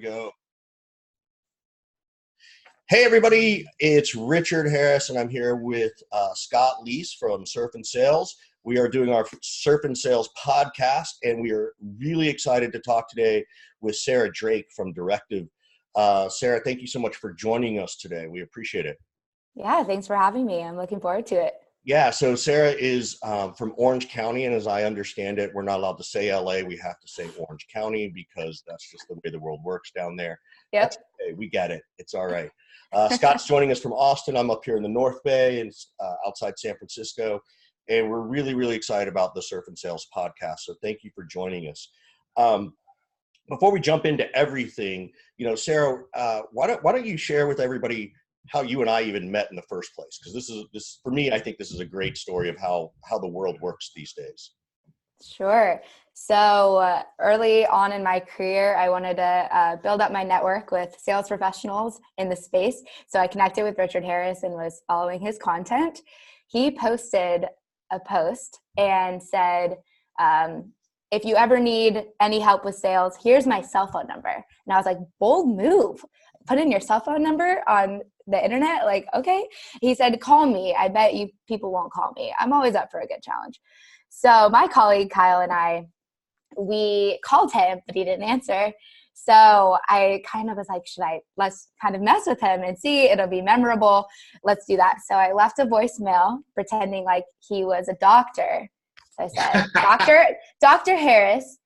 go. Hey, everybody. It's Richard Harris, and I'm here with Scott Leese from Surf and Sales. We are doing our Surf and Sales podcast, and we are really excited to talk today with Sarah Drake from Directive. Sarah, thank you so much for joining us today. We appreciate it. Yeah, thanks for having me. I'm looking forward to it. Yeah, so Sarah is from Orange County, and as I understand it, we're not allowed to say LA. We have to say Orange County because that's just the way the world works down there. Yep. That's okay. We get it. It's all right. Scott's joining us from Austin. I'm up here in the North Bay and outside San Francisco, and we're really, really excited about the Surf and Sales podcast. So thank you for joining us. Before we jump into everything, Sarah, why don't you share with everybody how you and I even met in the first place? Because this for me, I think this is a great story of how the world works these days. Sure. So early on in my career, I wanted to build up my network with sales professionals in the space. So I connected with Richard Harris and was following his content. He posted a post and said, if you ever need any help with sales, here's my cell phone number. And I was like, bold move. Put in your cell phone number on the internet? Like, okay. He said, call me. I bet you people won't call me. I'm always up for a good challenge. So my colleague Kyle and I, we called him, but he didn't answer. So I kind of was like, let's kind of mess with him and see, it'll be memorable. Let's do that. So I left a voicemail pretending like he was a doctor. So I said, Dr. Harris,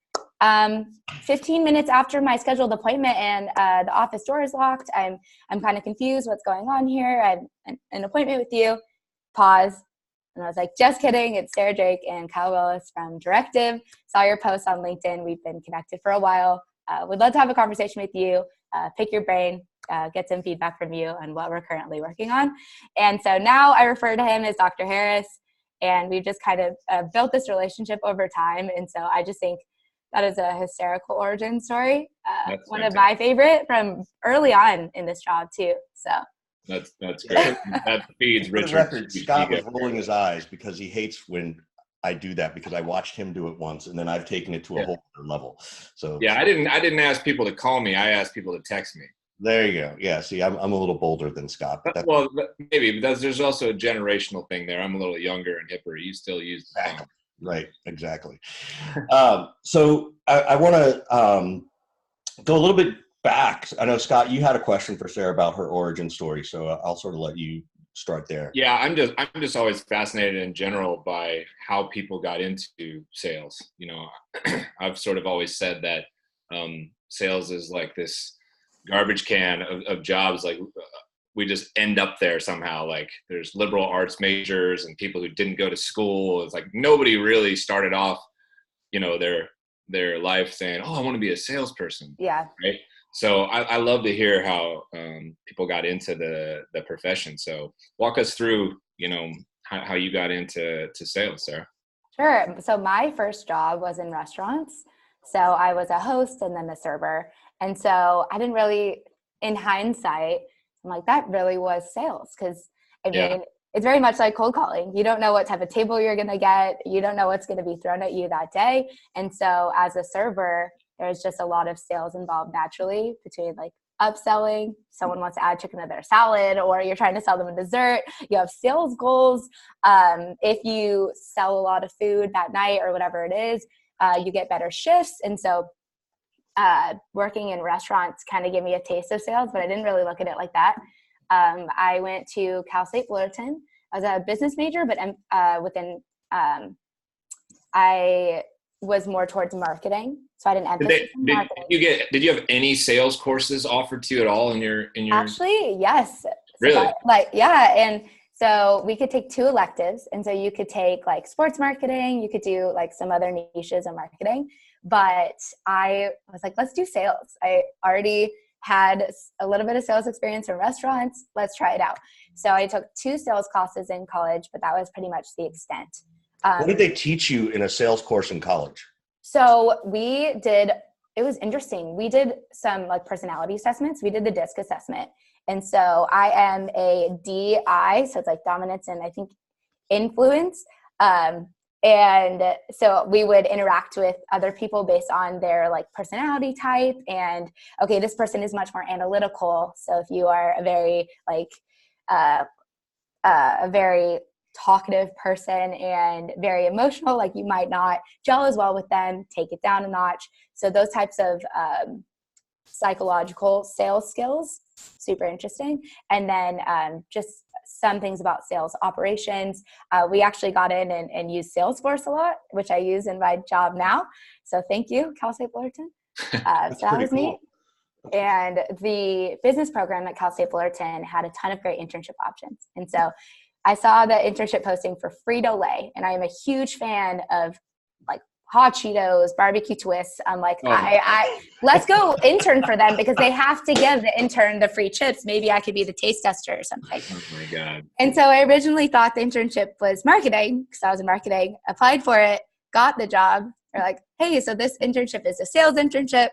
15 minutes after my scheduled appointment and the office door is locked. I'm kind of confused. What's going on here? I have an appointment with you. Pause. And I was like, just kidding. It's Sarah Drake and Kyle Willis from Directive. Saw your post on LinkedIn. We've been connected for a while. Would love to have a conversation with you, pick your brain, get some feedback from you on what we're currently working on. And so now I refer to him as Dr. Harris, and we've just kind of built this relationship over time. And so I just think that is a hysterical origin story. One of my favorite from early on in this job too. So that's great. That feeds Richard. Scott was rolling his eyes because he hates when I do that, because I watched him do it once and then I've taken it to a whole other level. So yeah, I didn't ask people to call me. I asked people to text me. There you go. Yeah, see, I'm a little bolder than Scott. Well, maybe, but there's also a generational thing there. I'm a little younger and hipper. You still use the phone. Right, exactly. So I want to go a little bit back. I know, Scott, you had a question for Sarah about her origin story, so I'll sort of let you start there. Yeah, I'm just always fascinated in general by how people got into sales. I've sort of always said that sales is like this garbage can of jobs. Like we just end up there somehow. Like there's liberal arts majors and people who didn't go to school. It's like nobody really started off, their life saying, "Oh, I want to be a salesperson." Yeah. Right. So I love to hear how people got into the profession. So walk us through, how you got into sales, Sarah. Sure. So my first job was in restaurants. So I was a host and then a server. And so I didn't really, in hindsight, I'm like, that really was sales. Because it's very much like cold calling. You don't know what type of table you're going to get. You don't know what's going to be thrown at you that day. And so as a server, there's just a lot of sales involved naturally between like upselling. Someone wants to add chicken to their salad, or you're trying to sell them a dessert. You have sales goals. If you sell a lot of food that night or whatever it is, you get better shifts. And so working in restaurants kind of gave me a taste of sales, but I didn't really look at it like that. I went to Cal State Fullerton. I was a business major, but I was more towards marketing. So I didn't emphasis on marketing. Did you have any sales courses offered to you at all in your? Actually, yes. Really? And so we could take 2 electives. And so you could take like sports marketing, you could do like some other niches of marketing. But I was like, let's do sales. I already had a little bit of sales experience in restaurants. Let's try it out. So I took 2 sales classes in college, but that was pretty much the extent. What did they teach you in a sales course in college? So it was interesting. We did some like personality assessments. We did the DISC assessment. And so I am a DI, so it's like dominance and I think influence. And so we would interact with other people based on their like personality type. And okay, this person is much more analytical. So if you are a very like a very talkative person and very emotional, like you might not gel as well with them, take it down a notch. So those types of psychological sales skills, super interesting. And then just some things about sales operations. We actually got in and used Salesforce a lot, which I use in my job now. So thank you, Cal State Fullerton. So that was neat. And the business program at Cal State Fullerton had a ton of great internship options. And so I saw the internship posting for Frito-Lay, and I am a huge fan of like hot Cheetos, barbecue twists. I'm like, let's go intern for them because they have to give the intern the free chips. Maybe I could be the taste tester or something. Oh my God. And so I originally thought the internship was marketing because I was in marketing, applied for it, got the job. They're like, hey, so this internship is a sales internship.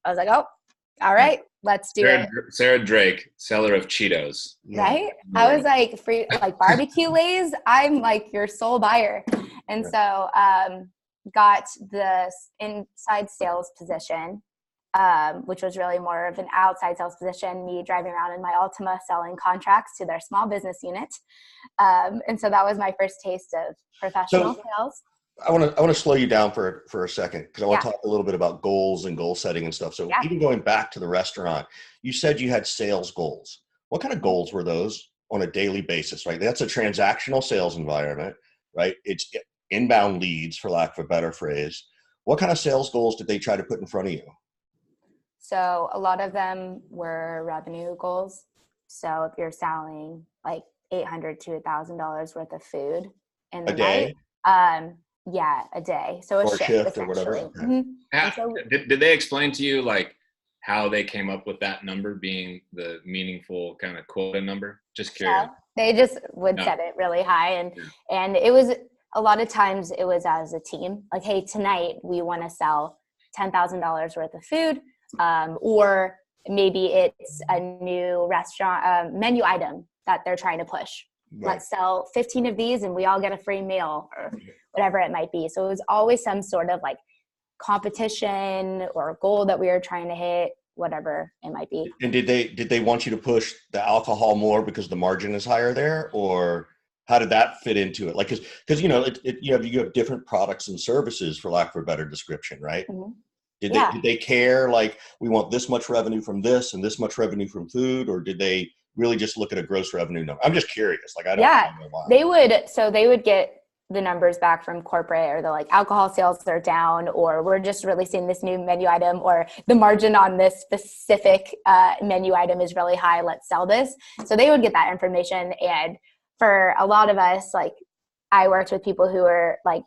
I was like, oh, all right, let's do it. Sarah Drake, seller of Cheetos. Right? I was like, free, like barbecue lays, I'm like your sole buyer. And so got the inside sales position, which was really more of an outside sales position, me driving around in my Altima selling contracts to their small business unit. And so that was my first taste of professional sales. I want to slow you down for a second because I want to talk a little bit about goals and goal setting and stuff. So even going back to the restaurant, you said you had sales goals. What kind of goals were those on a daily basis, right? That's a transactional sales environment, right? It's inbound leads, for lack of a better phrase. What kind of sales goals did they try to put in front of you? So a lot of them were revenue goals. So if you're selling like $800 to $1,000 worth of food in the day? Yeah, a day. So a shift or whatever. Okay. Did they explain to you like how they came up with that number being the meaningful kind of quota number? Just curious. They just would set it really high, and it was a lot of times it was as a team. Like, hey, tonight we want to sell $10,000 worth of food, or maybe it's a new restaurant menu item that they're trying to push. Right. Let's sell 15 of these and we all get a free meal or whatever it might be. So it was always some sort of like competition or goal that we were trying to hit, whatever it might be. And did they want you to push the alcohol more because the margin is higher there, or how did that fit into it? Like, because you know, you have different products and services, for lack of a better description, right? Mm-hmm. Did they care, like, we want this much revenue from this and this much revenue from food, or did they really just look at a gross revenue number? I'm just curious. Like, I don't know why. They would get the numbers back from corporate, or the like alcohol sales are down, or we're just releasing this new menu item, or the margin on this specific menu item is really high. Let's sell this. So they would get that information. And for a lot of us, like I worked with people who were like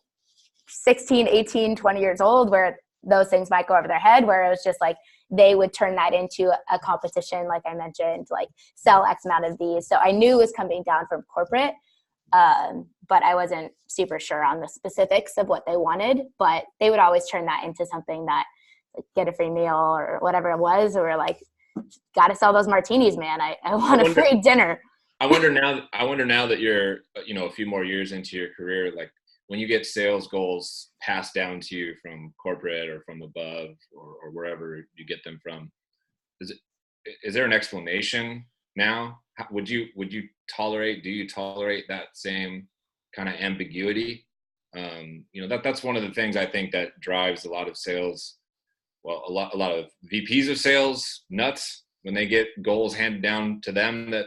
16, 18, 20 years old, where those things might go over their head, where it was just like, they would turn that into a competition. Like I mentioned, like sell X amount of these. So I knew it was coming down from corporate, but I wasn't super sure on the specifics of what they wanted, but they would always turn that into something that like, get a free meal or whatever it was, or like, got to sell those martinis, man. I want a free dinner. I wonder now that you're, a few more years into your career, like when you get sales goals passed down to you from corporate or from above or wherever you get them from, is there an explanation now? Do you tolerate that same kind of ambiguity? That's one of the things I think that drives a lot of sales. Well, a lot of VPs of sales nuts when they get goals handed down to them that,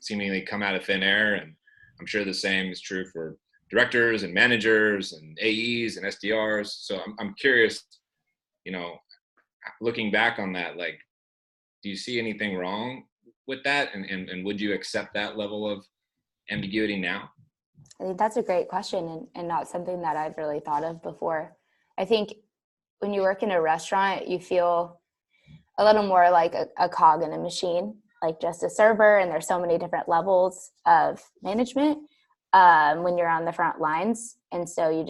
seemingly come out of thin air. And I'm sure the same is true for directors and managers and AEs and SDRs. So I'm curious, looking back on that, like, do you see anything wrong with that? And would you accept that level of ambiguity now? I think that's a great question, and not something that I've really thought of before. I think when you work in a restaurant, you feel a little more like a cog in a machine, like just a server, and there's so many different levels of management when you're on the front lines. And so you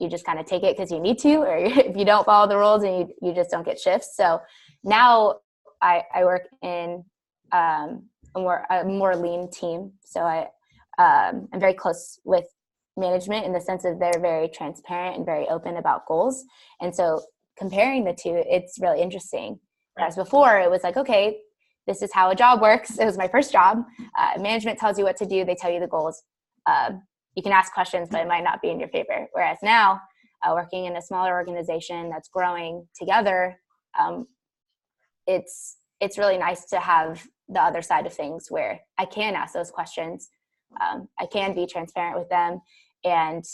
just kind of take it because you need to, or if you don't follow the rules and you just don't get shifts. So now I work in a more lean team. So I'm very close with management in the sense that they're very transparent and very open about goals. And so comparing the two, it's really interesting. Whereas before it was like, okay, this is how a job works. It was my first job. Management tells you what to do. They tell you the goals. You can ask questions, but it might not be in your favor. Whereas now, working in a smaller organization that's growing together, it's really nice to have the other side of things where I can ask those questions. I can be transparent with them. And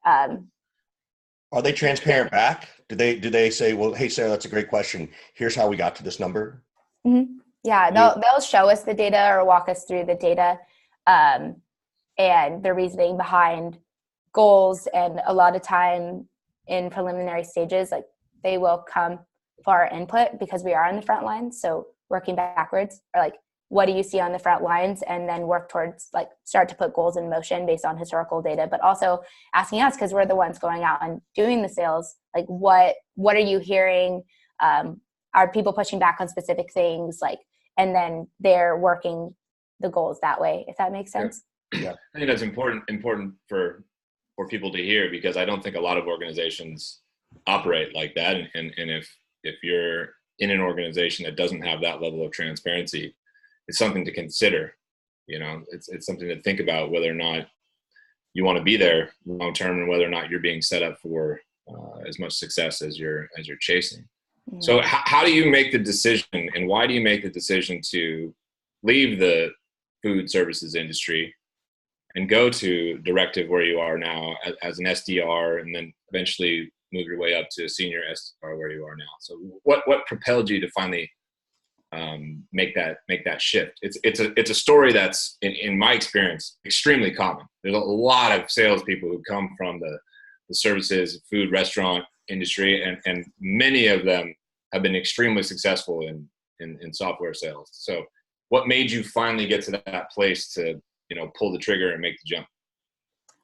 are they transparent back? Do they say, well, hey, Sarah, that's a great question. Here's how we got to this number? Mm-hmm. Yeah, they'll show us the data or walk us through the data and the reasoning behind goals. And a lot of time in preliminary stages, like they will come for our input because we are on the front lines. So working backwards, or like, what do you see on the front lines? And then work towards, like, start to put goals in motion based on historical data, but also asking us, because we're the ones going out and doing the sales, like what are you hearing? Are people pushing back on specific things? Like, and then they're working the goals that way, if that makes sense. Yeah. I think that's important for people to hear, because I don't think a lot of organizations operate like that. And if you're in an organization that doesn't have that level of transparency, it's something to consider. It's something to think about, whether or not you want to be there long term, and whether or not you're being set up for as much success as you're chasing. Mm-hmm. So how do you make the decision, and why do you make the decision to leave the food services industry and go to Directive, where you are now as an SDR, and then eventually move your way up to senior SDR where you are now? So what propelled you to finally make that shift? It's a story that's in my experience extremely common. There's a lot of salespeople who come from the services, food, restaurant industry, and many of them have been extremely successful in software sales. So what made you finally get to that place to pull the trigger and make the jump?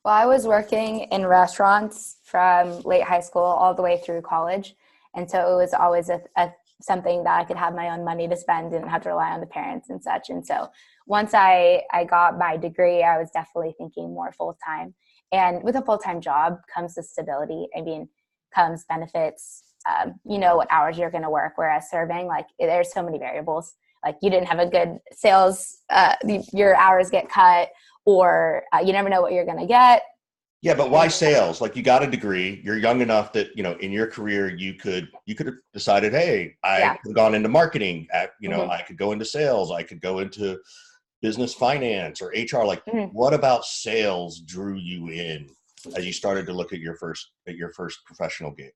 Well, I was working in restaurants from late high school all the way through college. And so it was always something that I could have my own money to spend and have to rely on the parents and such. And so once I got my degree, I was definitely thinking more full-time. And with a full-time job comes the stability. I mean, comes benefits, what hours you're going to work. Whereas serving, like, there's so many variables. Like, you didn't have a good sales, your hours get cut, or you never know what you're going to get. Yeah, but why sales? Like, you got a degree, you're young enough that, in your career, you could have decided, hey, I could have gone into marketing, mm-hmm. I could go into sales, I could go into business finance or HR. Like, mm-hmm. What about sales drew you in as you started to look at your first professional gig?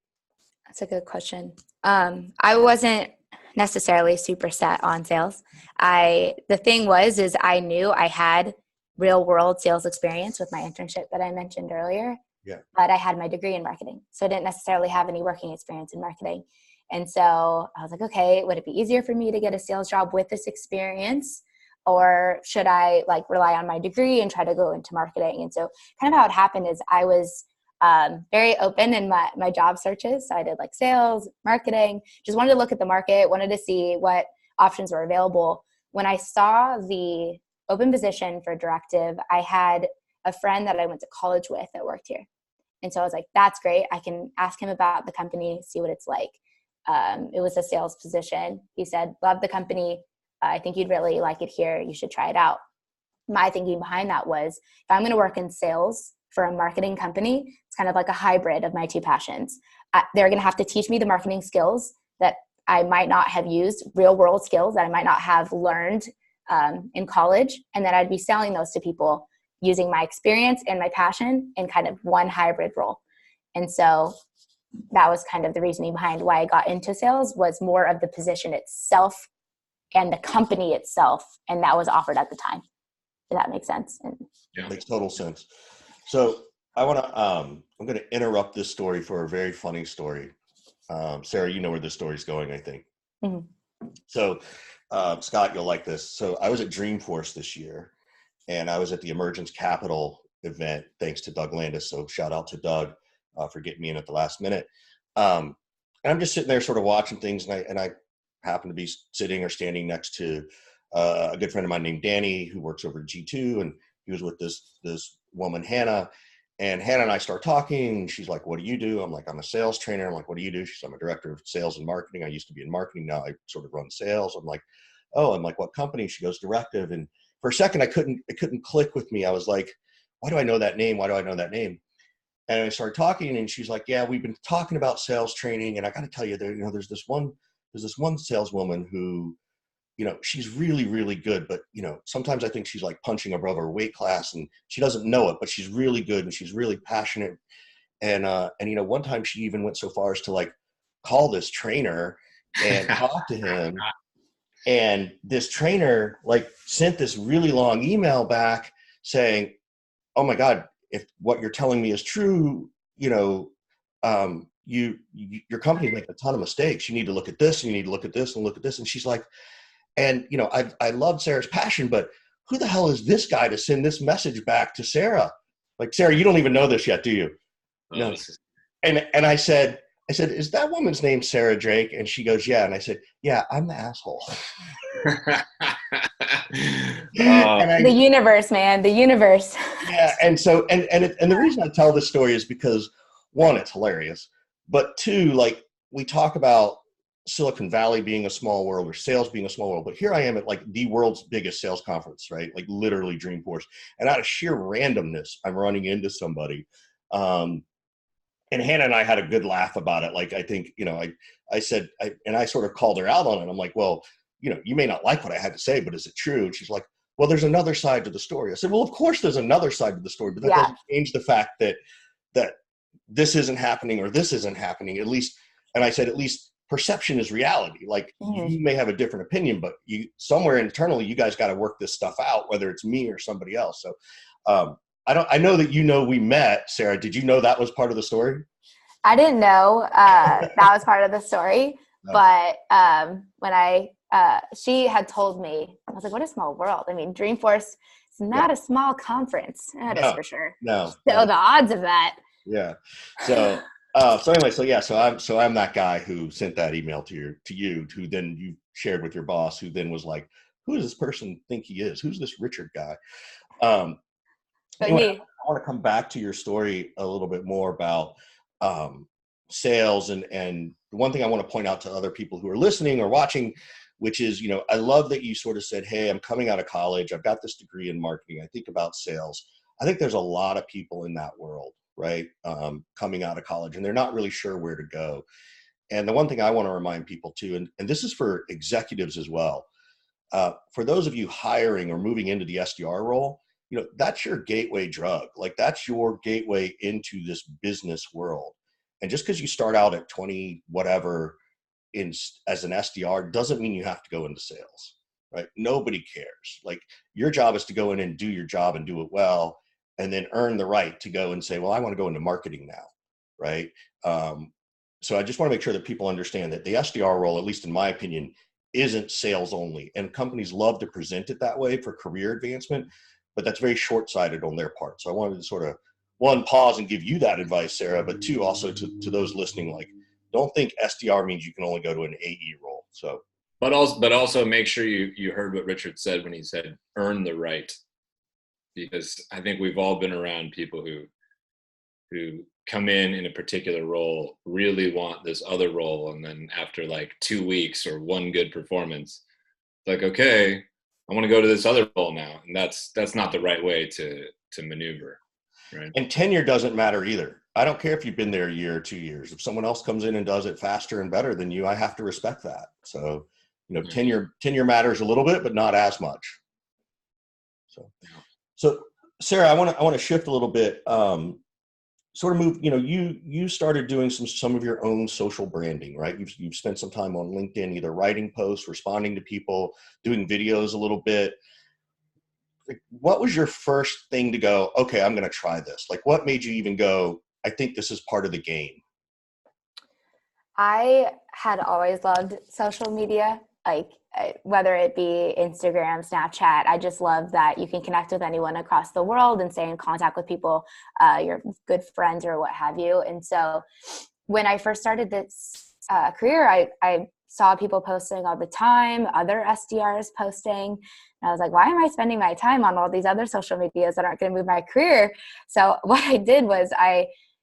That's a good question. I wasn't necessarily super set on sales. The thing is I knew I had real world sales experience with my internship that I mentioned earlier. Yeah. But I had my degree in marketing. So I didn't necessarily have any working experience in marketing. And so I was like, okay, would it be easier for me to get a sales job with this experience? Or should I rely on my degree and try to go into marketing? And so kind of how it happened is I was very open in my job searches. So I did sales, marketing, just wanted to look at the market, wanted to see what options were available. When I saw the open position for Directive, I had a friend that I went to college with that worked here. And so I was like, that's great. I can ask him about the company, see what it's like. It was a sales position. He said, love the company. I think you'd really like it here. You should try it out. My thinking behind that was, if I'm going to work in sales for a marketing company, it's kind of like a hybrid of my two passions. They're going to have to teach me the marketing skills that I might not have used, real world skills that I might not have learned in college. And then I'd be selling those to people using my experience and my passion in kind of one hybrid role. And so that was kind of the reasoning behind why I got into sales, was more of the position itself and the company itself. And that was offered at the time. If that makes sense. Yeah, makes total sense. So I'm going to interrupt this story for a very funny story. Sarah, you know where this story's going, I think. Mm-hmm. So Scott, you'll like this. So I was at Dreamforce this year, and I was at the Emergence Capital event, thanks to Doug Landis. So shout out to Doug for getting me in at the last minute. And I'm just sitting there sort of watching things, and I happen to be sitting or standing next to a good friend of mine named Danny, who works over at G2, and he was with this woman, Hannah. And Hannah and I start talking. She's like, what do you do? I'm like, I'm a sales trainer. I'm like, what do you do? She's, I'm a director of sales and marketing. I used to be in marketing. Now I sort of run sales. I'm like, oh, I'm like, what company? She goes, Directive. And for a second, it couldn't click with me. I was like, why do I know that name? Why do I know that name? And I started talking, and she's like, yeah, we've been talking about sales training. And I got to tell you, there's this one saleswoman who, she's really, really good, but, sometimes I think she's like punching above her weight class, and she doesn't know it, but she's really good and she's really passionate. And one time she even went so far as to like call this trainer and talk to him. And this trainer like sent this really long email back saying, oh my God, if what you're telling me is true, your company makes a ton of mistakes. You need to look at this, and you need to look at this and look at this. And she's like, and I loved Sarah's passion, but who the hell is this guy to send this message back to Sarah? Like, Sarah, you don't even know this yet, do you? No. And I said, is that woman's name Sarah Drake? And she goes, yeah. And I said, yeah, I'm the asshole. The universe, man, the universe. Yeah. And so, and the reason I tell this story is because, one, it's hilarious, but two, like, we talk about Silicon Valley being a small world or sales being a small world, but here I am at like the world's biggest sales conference, right? Like literally Dreamforce. And out of sheer randomness, I'm running into somebody. And Hannah and I had a good laugh about it. Like, I think, I said, and I sort of called her out on it. I'm like, well, you may not like what I had to say, but is it true? And she's like, well, there's another side to the story. I said, well, of course there's another side to the story, but that doesn't change the fact that this isn't happening or this isn't happening, at least. And I said, at least perception is reality. Like, you may have a different opinion, but you somewhere internally, you guys got to work this stuff out, whether it's me or somebody else. So I know that, we met, Sarah. Did you know that was part of the story? I didn't know that was part of the story, No. But when she had told me, I was like, what a small world. I mean, Dreamforce is not a small conference. That is for sure. No. So the odds of that. Yeah. So anyway, so I'm that guy who sent that email to you, who then you shared with your boss, who then was like, who does this person think he is? Who's this Richard guy? Anyway, I want to come back to your story a little bit more about sales. And the one thing I want to point out to other people who are listening or watching, which is, I love that you sort of said, hey, I'm coming out of college. I've got this degree in marketing. I think about sales. I think there's a lot of people in that world, right? Coming out of college, and they're not really sure where to go. And the one thing I want to remind people too, and this is for executives as well, for those of you hiring or moving into the SDR role, that's your gateway drug. Like, that's your gateway into this business world. And just because you start out at 20, whatever, as an SDR doesn't mean you have to go into sales, right? Nobody cares. Like, your job is to go in and do your job and do it well, and then earn the right to go and say, well, I want to go into marketing now, right? So I just want to make sure that people understand that the SDR role, at least in my opinion, isn't sales only. And companies love to present it that way for career advancement, but that's very short-sighted on their part. So I wanted to sort of, one, pause and give you that advice, Sarah, but two, also to those listening, like, don't think SDR means you can only go to an AE role. So, but also make sure you heard what Richard said when he said, earn the right. Because I think we've all been around people who come in a particular role, really want this other role, and then after like 2 weeks or one good performance, like, okay, I want to go to this other role now, and that's not the right way to maneuver, right? And tenure doesn't matter either. I don't care if you've been there a year or 2 years. If someone else comes in and does it faster and better than you, I have to respect that. So, tenure matters a little bit, but not as much. So Sarah, I want to shift a little bit, sort of move, you started doing some of your own social branding, right? You've spent some time on LinkedIn, either writing posts, responding to people, doing videos a little bit. Like, what was your first thing to go, okay, I'm going to try this? Like, what made you even go, I think this is part of the game? I had always loved social media, like whether it be Instagram, Snapchat. I just love that you can connect with anyone across the world and stay in contact with people, your good friends or what have you. And so when I first started this career, I saw people posting all the time, other SDRs posting. And I was like, why am I spending my time on all these other social medias that aren't going to move my career? So what I did was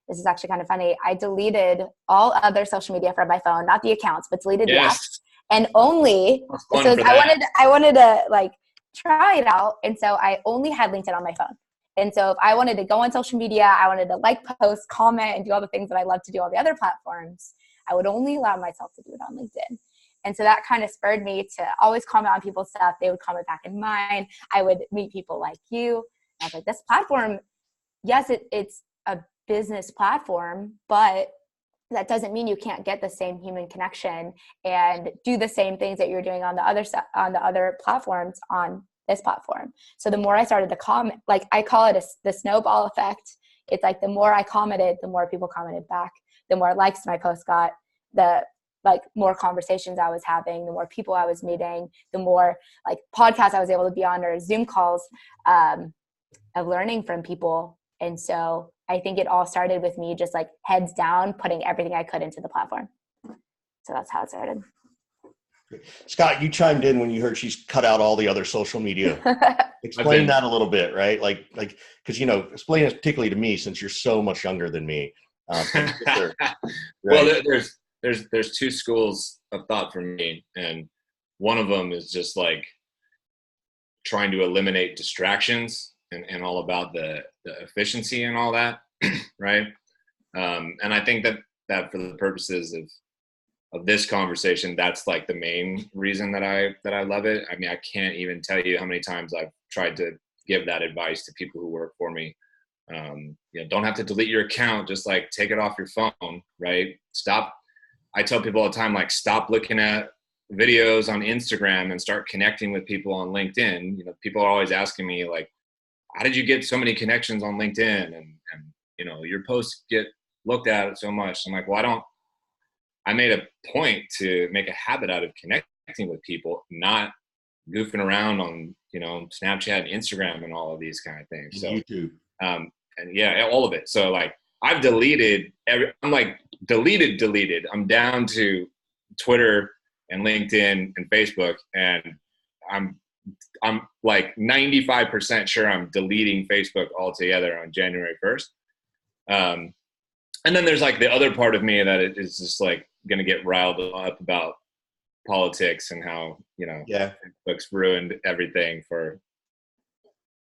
this is actually kind of funny. I deleted all other social media from my phone, not the accounts, but deleted the apps. And only, so I wanted to like try it out. And so I only had LinkedIn on my phone. And so if I wanted to go on social media, I wanted to like, post, comment, and do all the things that I love to do on the other platforms, I would only allow myself to do it on LinkedIn. And so that kind of spurred me to always comment on people's stuff. They would comment back in mine. I would meet people like you. And I was like, this platform, yes, it's a business platform, but that doesn't mean you can't get the same human connection and do the same things that you're doing on the other platforms on this platform. So the more I started to comment, like I call it the snowball effect. It's like the more I commented, the more people commented back, the more likes my post got, the like more conversations I was having, the more people I was meeting, the more like podcasts I was able to be on or Zoom calls of learning from people. And so I think it all started with me just like heads down, putting everything I could into the platform. So that's how it started. Scott, you chimed in when you heard she's cut out all the other social media. Explain that a little bit, right? Like, because, explain it particularly to me since you're so much younger than me. Right? Well, there's two schools of thought for me. And one of them is just like trying to eliminate distractions and all about the efficiency and all that. Right. And I think that for the purposes of this conversation, that's like the main reason that I love it. I mean, I can't even tell you how many times I've tried to give that advice to people who work for me. Don't have to delete your account. Just like take it off your phone, right? Stop. I tell people all the time, like, stop looking at videos on Instagram and start connecting with people on LinkedIn. People are always asking me like, how did you get so many connections on LinkedIn? And your posts get looked at so much. I'm like, well, I made a point to make a habit out of connecting with people, not goofing around on, Snapchat and Instagram and all of these kind of things. So, YouTube. And yeah, all of it. So like I've deleted deleted. I'm down to Twitter and LinkedIn and Facebook. And I'm like 95% sure I'm deleting Facebook altogether on January 1st. And then there's like the other part of me that is just like going to get riled up about politics and how, Facebook's ruined everything for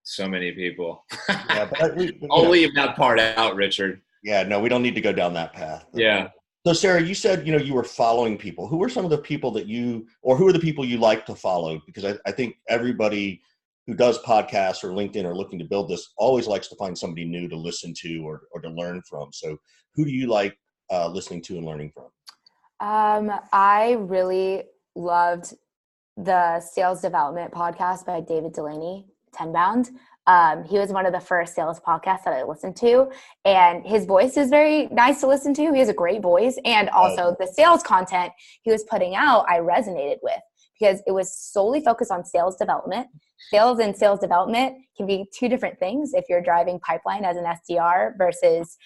so many people. Yeah, but I'll leave that part out, Richard. Yeah, no, we don't need to go down that path. Yeah. So Sarah, you said, you were following people. Who are some of the people who are the people you like to follow? Because I think everybody who does podcasts or LinkedIn or looking to build this always likes to find somebody new to listen to or to learn from. So who do you like listening to and learning from? I really loved the Sales Development podcast by David Delaney, Tenbound. He was one of the first sales podcasts that I listened to, and his voice is very nice to listen to. He has a great voice, and also the sales content he was putting out, I resonated with because it was solely focused on sales development. Sales and sales development can be two different things if you're driving pipeline as an SDR versus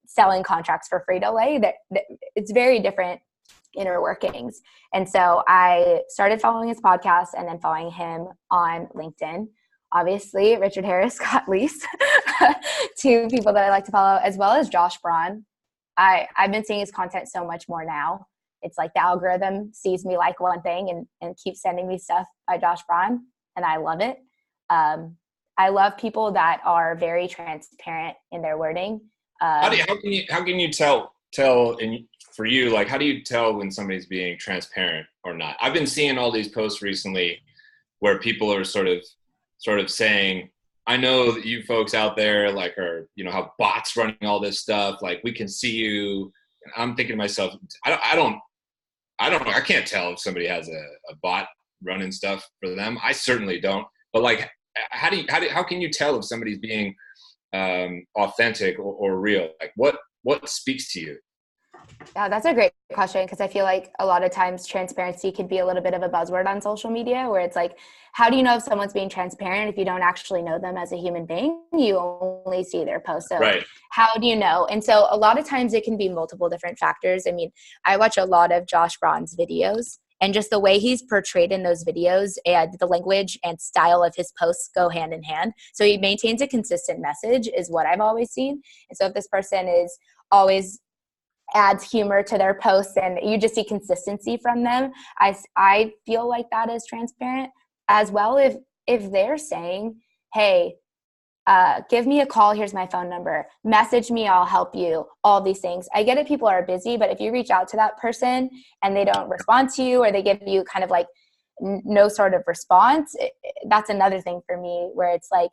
selling contracts for free-to-lay. It's very different inner workings. And so I started following his podcast and then following him on LinkedIn. Obviously, Richard Harris, Scott Leese, two people that I like to follow, as well as Josh Braun. I've been seeing his content so much more now. It's like the algorithm sees me like one thing and keeps sending me stuff by Josh Braun, and I love it. I love people that are very transparent in their wording. How can you tell and for you, like, how do you tell when somebody's being transparent or not? I've been seeing all these posts recently where people are sort of saying, I know that you folks out there like are, have bots running all this stuff. Like, we can see you. And I'm thinking to myself, I don't know. I can't tell if somebody has a bot running stuff for them. I certainly don't. But like, how can you tell if somebody's being authentic or real? Like, what speaks to you? Yeah, that's a great question, because I feel like a lot of times transparency can be a little bit of a buzzword on social media, where it's like, how do you know if someone's being transparent if you don't actually know them as a human being? You only see their post. So Right. how do you know? And so a lot of times it can be multiple different factors. I mean, I watch a lot of Josh Braun's videos, and just the way he's portrayed in those videos and the language and style of his posts go hand in hand. So he maintains a consistent message is what I've always seen. And so if this person is always adds humor to their posts and you just see consistency from them, I feel like that is transparent as well. If they're saying, hey, give me a call, here's my phone number, message me, I'll help you, all these things. I get it, people are busy, but if you reach out to that person and they don't respond to you, or they give you kind of like no sort of response, that's another thing for me, where it's like,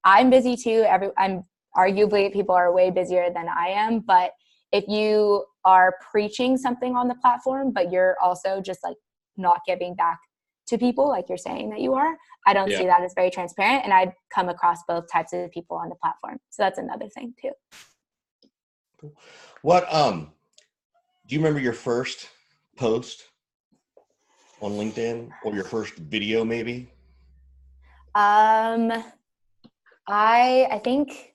I'm busy too. I'm arguably, people are way busier than I am, but if you are preaching something on the platform, but you're also just like not giving back to people like you're saying that you are, I don't see that as very transparent. And I've come across both types of people on the platform. So that's another thing too. Cool. What, do you remember your first post on LinkedIn, or your first video maybe? I think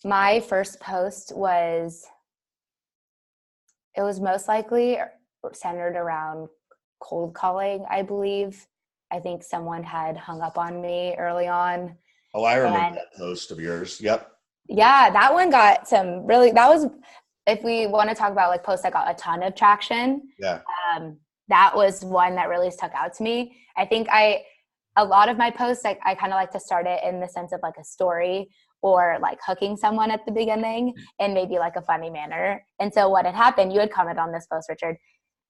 my first post was most likely centered around cold calling, I believe. I think someone had hung up on me early on. Oh, I remember that post of yours. Yep. Yeah, that one got that was, if we want to talk about like posts that got a ton of traction, Yeah. That was one that really stuck out to me. I think a lot of my posts, I kind of like to start it in the sense of like a story, or like hooking someone at the beginning in maybe like a funny manner. And so what had happened, you had commented on this post, Richard,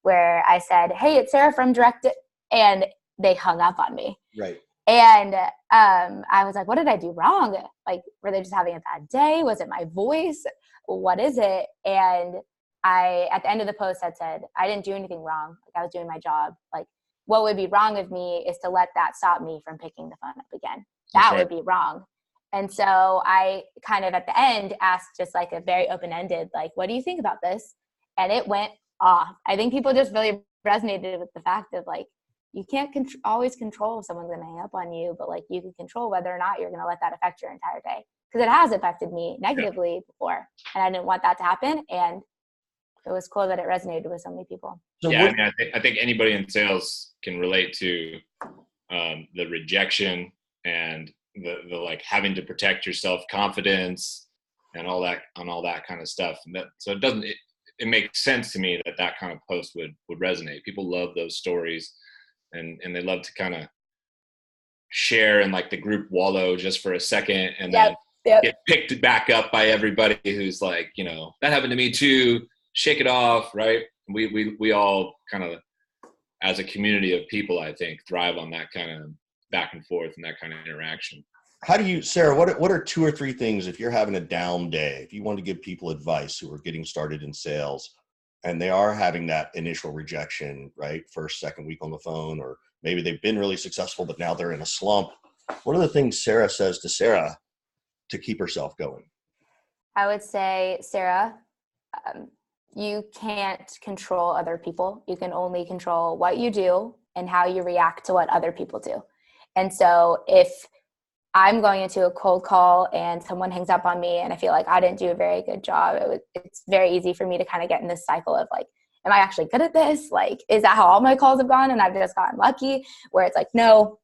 where I said, hey, it's Sarah from Direct, and they hung up on me. Right. And I was like, what did I do wrong? Like, were they just having a bad day? Was it my voice? What is it? And at the end of the post, had said, I didn't do anything wrong. Like, I was doing my job. Like, what would be wrong with me is to let that stop me from picking the phone up again. That would be wrong. And so I kind of at the end asked just like a very open-ended, like, what do you think about this? And it went off. I think people just really resonated with the fact of like, you can't always control if someone's going to hang up on you, but like you can control whether or not you're going to let that affect your entire day. Because it has affected me negatively before, and I didn't want that to happen. And it was cool that it resonated with so many people. So yeah, I think anybody in sales can relate to the rejection and the like having to protect your self-confidence and all that kind of stuff. And so it makes sense to me that kind of post would resonate. People love those stories, and they love to kind of share and like the group wallow just for a second, and then get picked back up by everybody who's like, that happened to me too. Shake it off, right? We all kind of, as a community of people, I think, thrive on that kind of back and forth and that kind of interaction. How do you, Sarah, what are 2 or 3 things, if you're having a down day, if you want to give people advice who are getting started in sales and they are having that initial rejection, right? First, second week on the phone, or maybe they've been really successful, but now they're in a slump. What are the things Sarah says to Sarah to keep herself going? I would say, Sarah, you can't control other people. You can only control what you do and how you react to what other people do. And so if I'm going into a cold call and someone hangs up on me and I feel like I didn't do a very good job, it's very easy for me to kind of get in this cycle of like, am I actually good at this? Like, is that how all my calls have gone and I've just gotten lucky? Where it's like, no,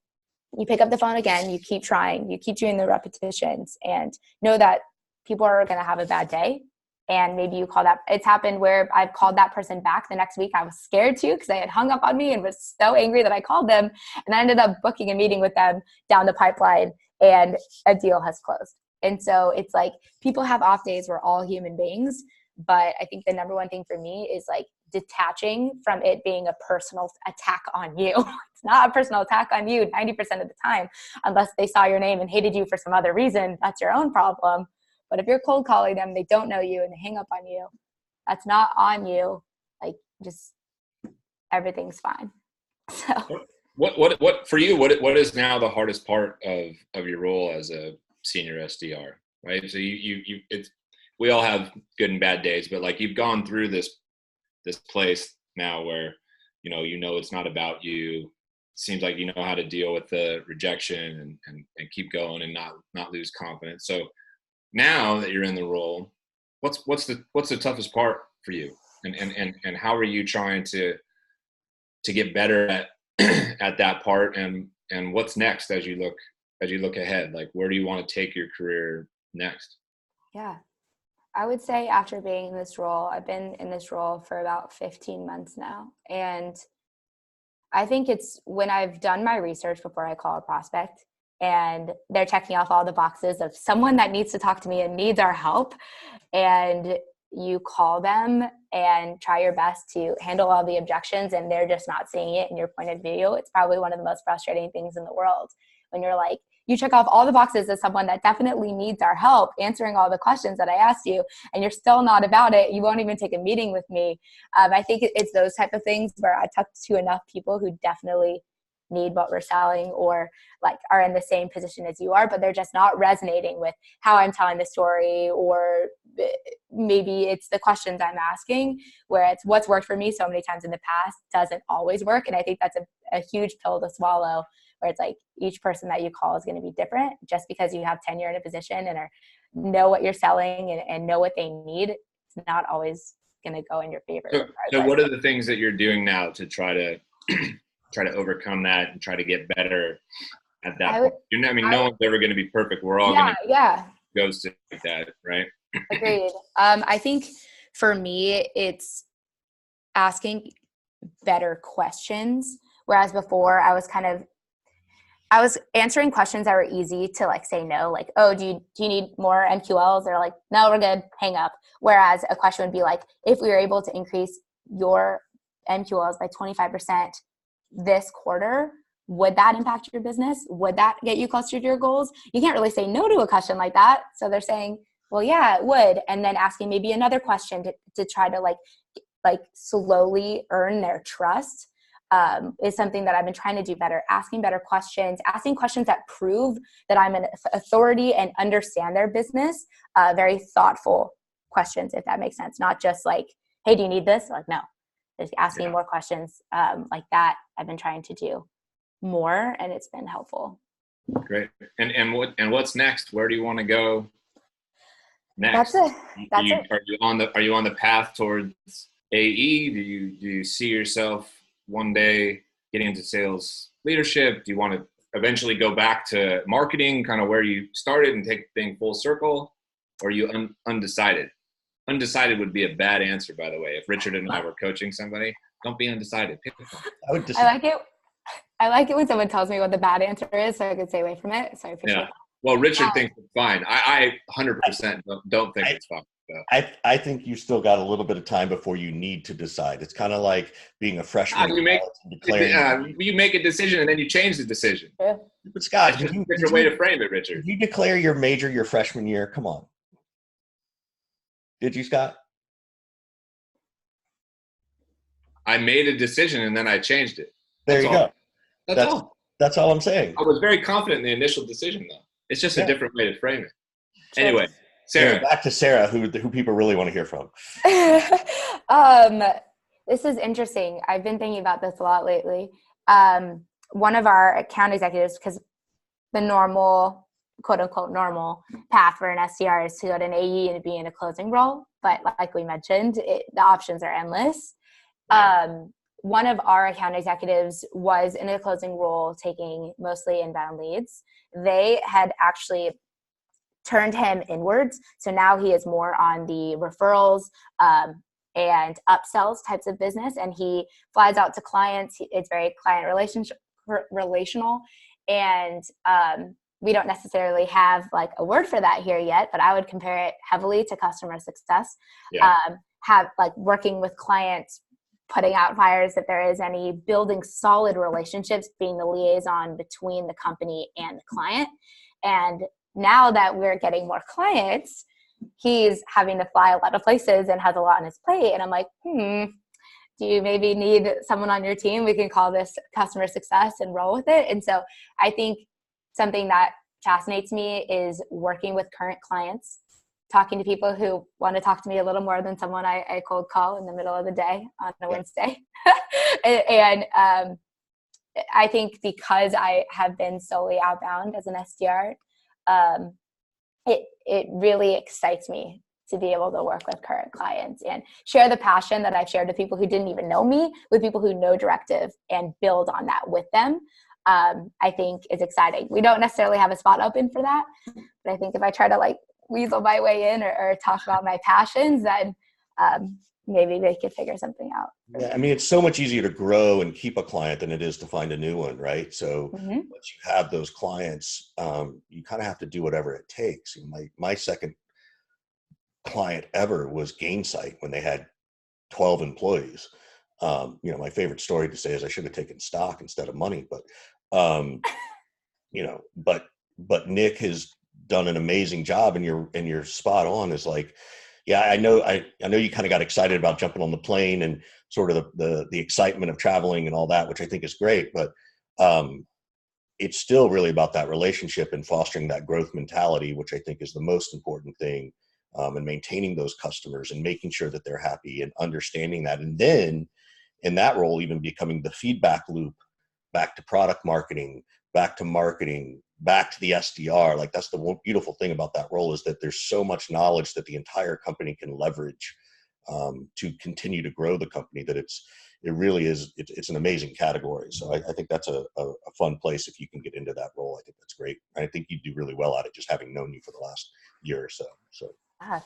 you pick up the phone again, you keep trying, you keep doing the repetitions, and know that people are going to have a bad day. And maybe you call that. It's happened where I've called that person back the next week. I was scared too, because they had hung up on me and was so angry that I called them. And I ended up booking a meeting with them down the pipeline, and a deal has closed. And so it's like, people have off days. We're all human beings. But I think the number one thing for me is like detaching from it being a personal attack on you. It's not a personal attack on you 90% of the time, unless they saw your name and hated you for some other reason. That's your own problem. But if you're cold calling them, they don't know you and they hang up on you, that's not on you. Like, just everything's fine. So what for you, what is now the hardest part of your role as a senior SDR, right? So we all have good and bad days, but like, you've gone through this this place now where, it's not about you. Seems like you know how to deal with the rejection and keep going and not lose confidence. So now that you're in the role, what's the toughest part for you? And how are you trying to get better at at that part, and what's next as you look ahead? Like, where do you want to take your career next? Yeah. I would say after being in this role, I've been in this role for about 15 months now. And I think it's when I've done my research before I call a prospect and they're checking off all the boxes of someone that needs to talk to me and needs our help, and you call them and try your best to handle all the objections and they're just not seeing it in your point of view. It's probably one of the most frustrating things in the world when you're like, you check off all the boxes as someone that definitely needs our help, answering all the questions that I asked you, and you're still not about it. You won't even take a meeting with me. I think it's those type of things where I talk to enough people who definitely need what we're selling, or like are in the same position as you are, but they're just not resonating with how I'm telling the story, or maybe it's the questions I'm asking, where it's what's worked for me so many times in the past doesn't always work. And I think that's a huge pill to swallow, where it's like each person that you call is going to be different. Just because you have tenure in a position and know what you're selling and know what they need, it's not always going to go in your favor. So what are the things that you're doing now to try to overcome that and try to get better at that point? No one's ever going to be perfect. We're all going to go like that, right? Agreed. I think for me, it's asking better questions. Whereas before I was answering questions that were easy to like say no, like, oh, do you need more MQLs? Or like, no, we're good, hang up. Whereas a question would be like, if we were able to increase your MQLs by 25% this quarter, would that impact your business? Would that get you closer to your goals? You can't really say no to a question like that. So they're saying, well, yeah, it would. And then asking maybe another question to try to like slowly earn their trust is something that I've been trying to do better. Asking better questions, asking questions that prove that I'm an authority and understand their business. Very thoughtful questions, if that makes sense. Not just like, hey, do you need this? Like, no, just asking more questions like that. I've been trying to do more, and it's been helpful. Great. And what's next? Where do you want to go next? Are you on the path towards AE? Do you see yourself one day getting into sales leadership? Do you want to eventually go back to marketing, kind of where you started, and take the thing full circle? Or are you undecided? Undecided would be a bad answer, by the way. If Richard and I were coaching somebody, don't be undecided. Pick one. I like it when someone tells me what the bad answer is, so I can stay away from it. So I appreciate that. Well, Richard thinks it's fine. I 100% don't think it's fine. So. I think you still got a little bit of time before you need to decide. It's kind of like being a freshman. You make a decision and then you change the decision. Yeah. But Scott, that's a different way to frame it, Richard. Did you declare your major your freshman year? Come on. Did you, Scott? I made a decision and then I changed it. There you go. That's all. That's all I'm saying. I was very confident in the initial decision, though. It's just a different way to frame it. Sure. Anyway, Sarah. Back to Sarah, who people really want to hear from. This is interesting. I've been thinking about this a lot lately. One of our account executives, because the normal, quote unquote, normal path for an SDR is to go to an AE and be in a closing role. But like we mentioned, the options are endless. One of our account executives was in a closing role, taking mostly inbound leads. They had actually turned him inwards. So now he is more on the referrals and upsells types of business. And he flies out to clients. It's very client relational. And we don't necessarily have like a word for that here yet, but I would compare it heavily to customer success. Have like working with clients, putting out fires if there is any, building solid relationships, being the liaison between the company and the client. And now that we're getting more clients, he's having to fly a lot of places and has a lot on his plate. And I'm like, do you maybe need someone on your team? We can call this customer success and roll with it. And so I think something that fascinates me is working with current clients talking to people who want to talk to me a little more than someone I cold call in the middle of the day on a Wednesday. And I think because I have been solely outbound as an SDR, it really excites me to be able to work with current clients and share the passion that I've shared to people who didn't even know me with people who know Directive and build on that with them. I think is exciting. We don't necessarily have a spot open for that, but I think if I try to like weasel my way in or talk about my passions, then maybe they could figure something out. Yeah, I mean, it's so much easier to grow and keep a client than it is to find a new one, right? So once you have those clients, you kind of have to do whatever it takes. My second client ever was Gainsight when they had 12 employees. My favorite story to say is I should have taken stock instead of money, but but Nick has done an amazing job, and you're spot on. Is like, yeah, I know you kind of got excited about jumping on the plane and sort of the excitement of traveling and all that, which I think is great, but it's still really about that relationship and fostering that growth mentality, which I think is the most important thing, and maintaining those customers and making sure that they're happy and understanding that. And then in that role, even becoming the feedback loop back to product marketing, back to marketing, back to the SDR. Like, that's the one beautiful thing about that role, is that there's so much knowledge that the entire company can leverage to continue to grow the company, that it's an amazing category. So I think that's a fun place if you can get into that role. I think that's great. I think you do really well at it, just having known you for the last year or so. So.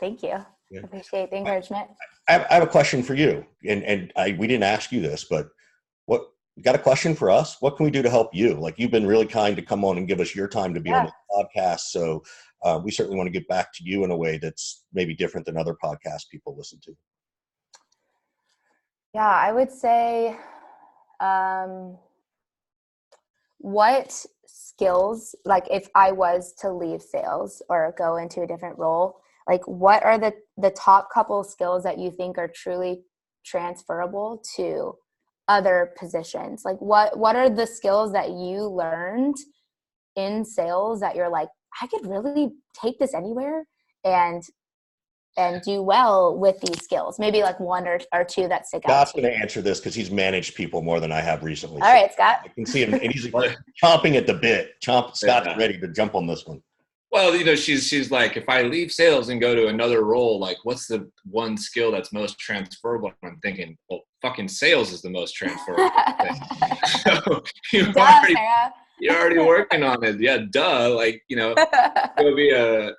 Thank you. Yeah. Appreciate the encouragement. I have a question for you, and we didn't ask you this, but you got a question for us? What can we do to help you? Like, you've been really kind to come on and give us your time to be on the podcast. So we certainly want to get back to you in a way that's maybe different than other podcasts people listen to. Yeah, I would say, what skills, like if I was to leave sales or go into a different role, like what are the top couple skills that you think are truly transferable to other positions? Like what are the skills that you learned in sales that you're like, I could really take this anywhere and do well with these skills? Maybe like one or two that stick out. Scott's going to answer this because he's managed people more than I have recently. All right, Scott. I can see him, and he's chomping at the bit. Scott's ready to jump on this one. Well, she's like, if I leave sales and go to another role, like, what's the one skill that's most transferable? And I'm thinking, well, fucking sales is the most transferable thing. So you're already working on it. Yeah, duh. Like, go be a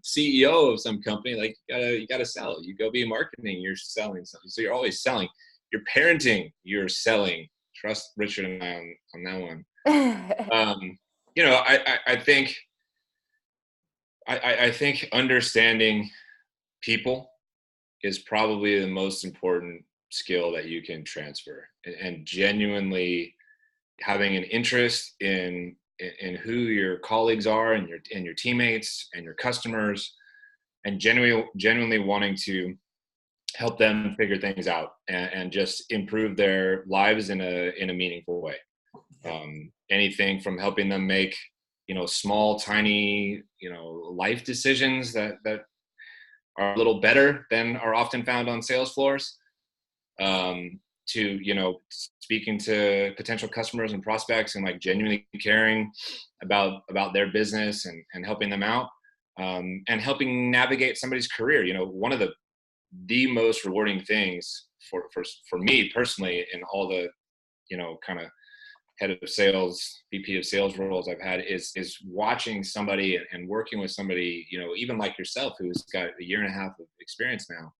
CEO of some company. Like, you gotta sell. You go be marketing. You're selling something. So you're always selling. You're parenting. You're selling. Trust Richard and I on that one. I think understanding people is probably the most important skill that you can transfer, and genuinely having an interest in who your colleagues are and your teammates and your customers, and genuinely wanting to help them figure things out and just improve their lives in a meaningful way. Anything from helping them make small, tiny, life decisions that are a little better than are often found on sales floors, to, speaking to potential customers and prospects and like genuinely caring about their business and helping them out, and helping navigate somebody's career. One of the most rewarding things for me personally in all the, kind of head of sales, VP of sales roles I've had is watching somebody and working with somebody, even like yourself, who's got a year and a half of experience now,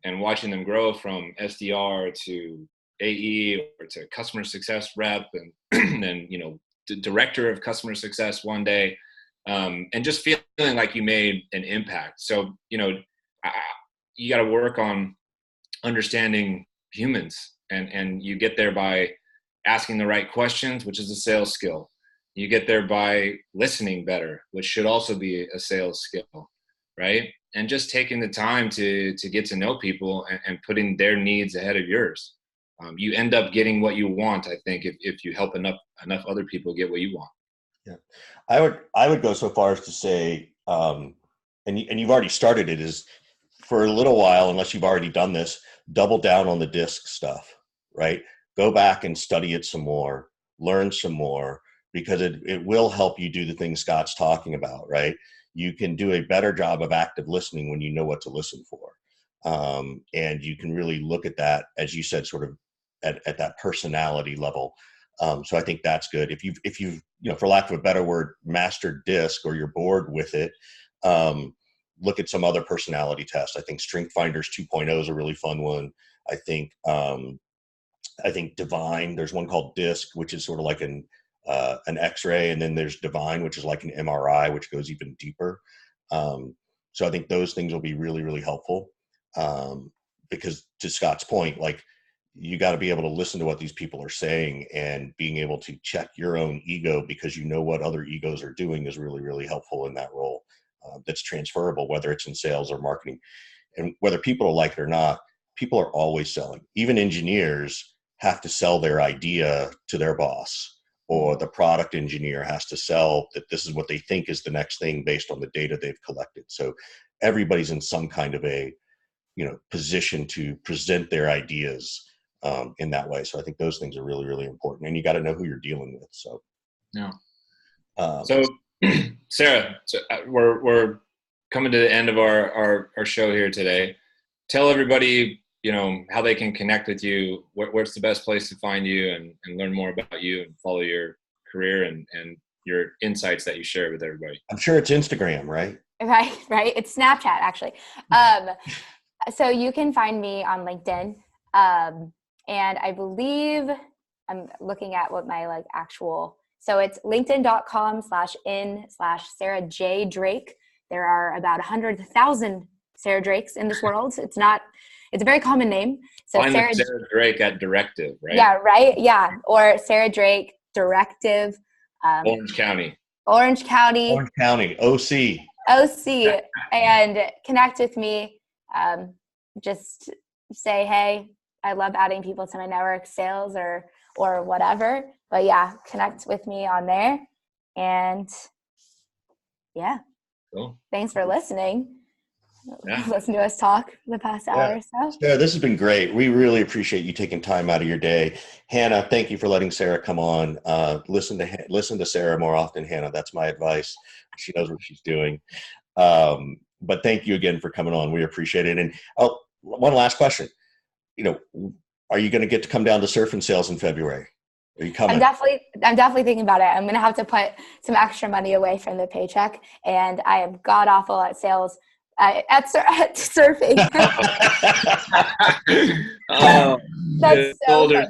and watching them grow from SDR to AE or to customer success rep and then, director of customer success one day, and just feeling like you made an impact. So, you got to work on understanding humans, and you get there by asking the right questions, which is a sales skill. You get there by listening better, which should also be a sales skill, right? And just taking the time to get to know people and putting their needs ahead of yours. You end up getting what you want, I think, if you help enough other people get what you want. Yeah, I would go so far as to say, and you've already started it, is for a little while, unless you've already done this, double down on the disc stuff, right? Go back and study it some more, learn some more, because it will help you do the things Scott's talking about, right? You can do a better job of active listening when you know what to listen for. And you can really look at that, as you said, sort of at that personality level. So I think that's good. If you've, for lack of a better word, mastered DISC, or you're bored with it, look at some other personality tests. I think Strength Finders 2.0 is a really fun one. I think Divine, there's one called DISC, which is sort of like an X-ray, and then there's Divine, which is like an MRI, which goes even deeper. So I think those things will be really, really helpful. Because to Scott's point, like, you got to be able to listen to what these people are saying, and being able to check your own ego, because you know what other egos are doing, is really, really helpful in that role. That's transferable, whether it's in sales or marketing. And whether people like it or not, people are always selling. Even engineers have to sell their idea to their boss, or the product engineer has to sell that this is what they think is the next thing based on the data they've collected. So everybody's in some kind of a position to present their ideas in that way. So I think those things are really, really important, and you got to know who you're dealing with. So yeah. So Sarah, we're coming to the end of our show here today. Tell everybody, how they can connect with you. What's the best place to find you and learn more about you and follow your career and your insights that you share with everybody? I'm sure it's Instagram, right? Right. It's Snapchat, actually. So you can find me on LinkedIn. And I believe I'm looking at what my so it's linkedin.com/in/Sarah J. Drake. There are about 100,000 Sarah Drakes in this world. It's a very common name. So find Sarah Drake at Directive, right? Yeah, right. Yeah. Or Sarah Drake Directive. Orange County, OC. And connect with me. Just say, hey, I love adding people to my network, sales or whatever. But yeah, connect with me on there. And yeah. Cool. Thanks for listening. Yeah. Listen to us talk the past hour or so. Sarah, this has been great. We really appreciate you taking time out of your day. Hannah, thank you for letting Sarah come on. Listen to Sarah more often, Hannah. That's my advice. She knows what she's doing. But thank you again for coming on. We appreciate it. And one last question. Are you going to get to come down to Surf and Sales in February? Are you coming? I'm definitely thinking about it. I'm going to have to put some extra money away from the paycheck, and I am god awful at sales. At surfing. That's so funny.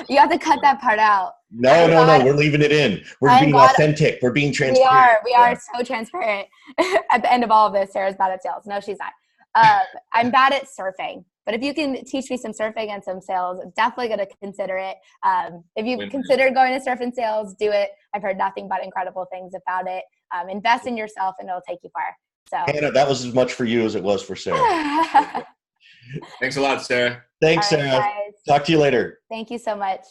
You have to cut that part out. No. We're leaving it in. We're being authentic. We're being transparent. We are so transparent. At the end of all of this, Sarah's bad at sales. No, she's not. I'm bad at surfing. But if you can teach me some surfing and some sales, I'm definitely going to consider it. If you consider going to surf and sales, do it. I've heard nothing but incredible things about it. Invest in yourself, and it'll take you far. So, Hannah, that was as much for you as it was for Sarah. Thanks a lot, Sarah. Thanks, Sarah. Guys. Talk to you later. Thank you so much.